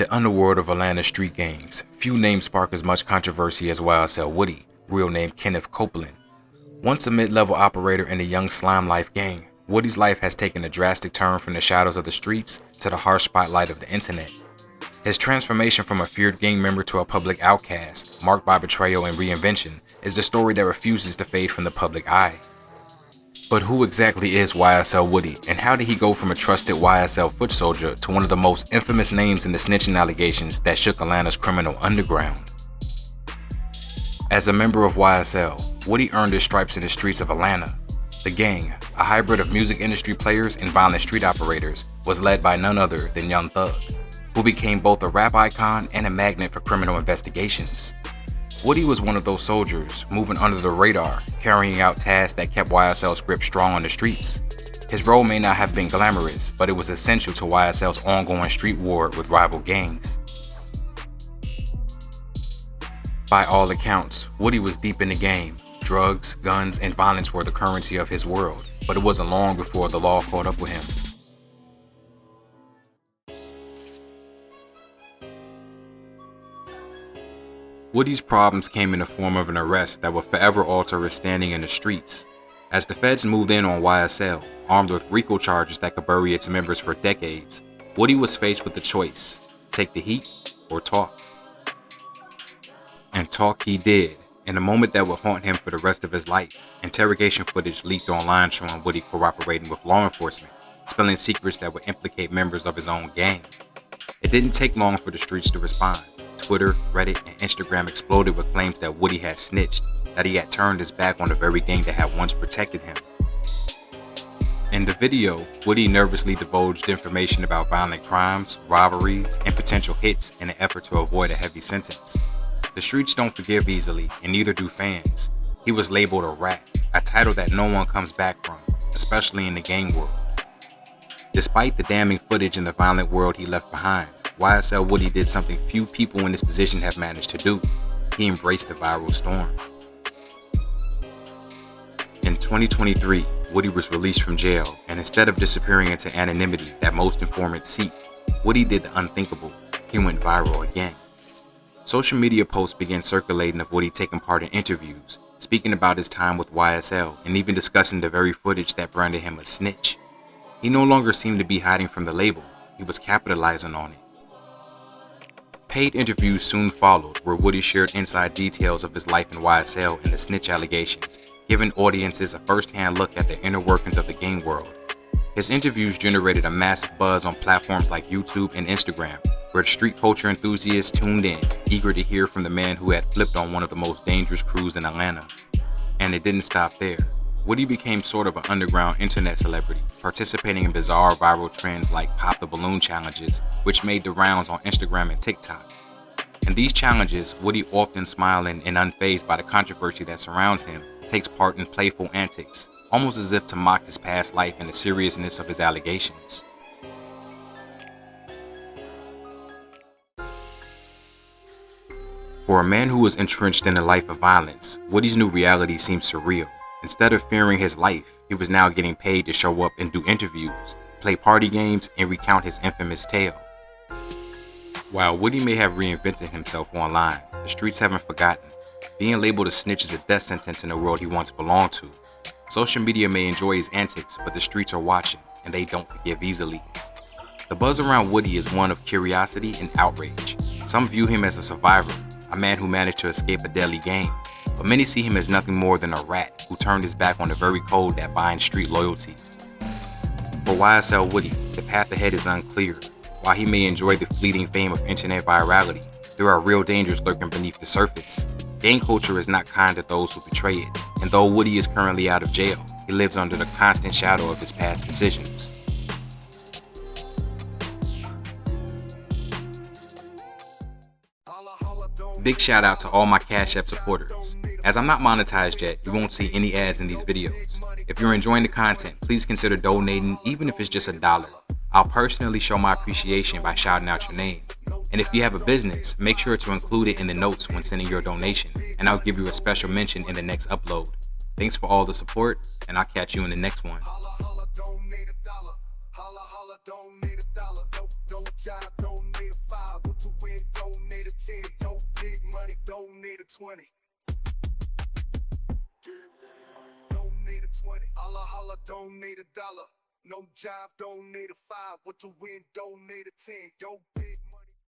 the underworld of Atlanta street gangs, few names spark as much controversy as YSL Woody, real name Kenneth Copeland. Once a mid-level operator in the Young Slime Life gang, Woody's life has taken a drastic turn from the shadows of the streets to the harsh spotlight of the internet. His transformation from a feared gang member to a public outcast, marked by betrayal and reinvention, is the story that refuses to fade from the public eye. But who exactly is YSL Woody, and how did he go from a trusted YSL foot soldier to one of the most infamous names in the snitching allegations that shook Atlanta's criminal underground? As a member of YSL, Woody earned his stripes in the streets of Atlanta. The gang, a hybrid of music industry players and violent street operators, was led by none other than Young Thug, who became both a rap icon and a magnet for criminal investigations. Woody was one of those soldiers, moving under the radar, carrying out tasks that kept YSL's grip strong on the streets. His role may not have been glamorous, but it was essential to YSL's ongoing street war with rival gangs. By all accounts, Woody was deep in the game. Drugs, guns, and violence were the currency of his world, but it wasn't long before the law caught up with him. Woody's problems came in the form of an arrest that would forever alter his standing in the streets. As the feds moved in on YSL, armed with RICO charges that could bury its members for decades, Woody was faced with the choice: take the heat or talk. And talk he did, in a moment that would haunt him for the rest of his life. Interrogation footage leaked online showing Woody cooperating with law enforcement, spilling secrets that would implicate members of his own gang. It didn't take long for the streets to respond. Twitter, Reddit, and Instagram exploded with claims that Woody had snitched, that he had turned his back on the very gang that had once protected him. In the video, Woody nervously divulged information about violent crimes, robberies, and potential hits in an effort to avoid a heavy sentence. The streets don't forgive easily, and neither do fans. He was labeled a rat, a title that no one comes back from, especially in the gang world. Despite the damning footage and the violent world he left behind, YSL Woody did something few people in this position have managed to do. He embraced the viral storm. In 2023, Woody was released from jail, and instead of disappearing into anonymity that most informants seek, Woody did the unthinkable. He went viral again. Social media posts began circulating of Woody taking part in interviews, speaking about his time with YSL, and even discussing the very footage that branded him a snitch. He no longer seemed to be hiding from the label, he was capitalizing on it. Paid interviews soon followed, where Woody shared inside details of his life in YSL and the snitch allegations, giving audiences a first-hand look at the inner workings of the gang world. His interviews generated a massive buzz on platforms like YouTube and Instagram, where street culture enthusiasts tuned in, eager to hear from the man who had flipped on one of the most dangerous crews in Atlanta. And it didn't stop there. Woody became sort of an underground internet celebrity, participating in bizarre viral trends like Pop the Balloon challenges, which made the rounds on Instagram and TikTok. In these challenges, Woody, often smiling and unfazed by the controversy that surrounds him, takes part in playful antics, almost as if to mock his past life and the seriousness of his allegations. For a man who was entrenched in a life of violence, Woody's new reality seemed surreal. Instead of fearing his life, he was now getting paid to show up and do interviews, play party games, and recount his infamous tale. While Woody may have reinvented himself online, the streets haven't forgotten. Being labeled a snitch is a death sentence in the world he once belonged to. Social media may enjoy his antics, but the streets are watching, and they don't forgive easily. The buzz around Woody is one of curiosity and outrage. Some view him as a survivor, a man who managed to escape a deadly game, but many see him as nothing more than a rat who turned his back on the very code that binds street loyalty. For YSL Woody, the path ahead is unclear. While he may enjoy the fleeting fame of internet virality, there are real dangers lurking beneath the surface. Gang culture is not kind to those who betray it, and though Woody is currently out of jail, he lives under the constant shadow of his past decisions. Big shout out to all my Cash App supporters. As I'm not monetized yet, you won't see any ads in these videos. If you're enjoying the content, please consider donating, even if it's just $1. I'll personally show my appreciation by shouting out your name. And if you have a business, make sure to include it in the notes when sending your donation, and I'll give you a special mention in the next upload. Thanks for all the support, and I'll catch you in the next one. Holla, holla, donate $1. Don't jive, donate $5. What to win, donate $10. Yo, big money, donate $20. Donate $20. Holla, holla, donate $1. No jive, donate $5. What to win, donate $10. Yo, big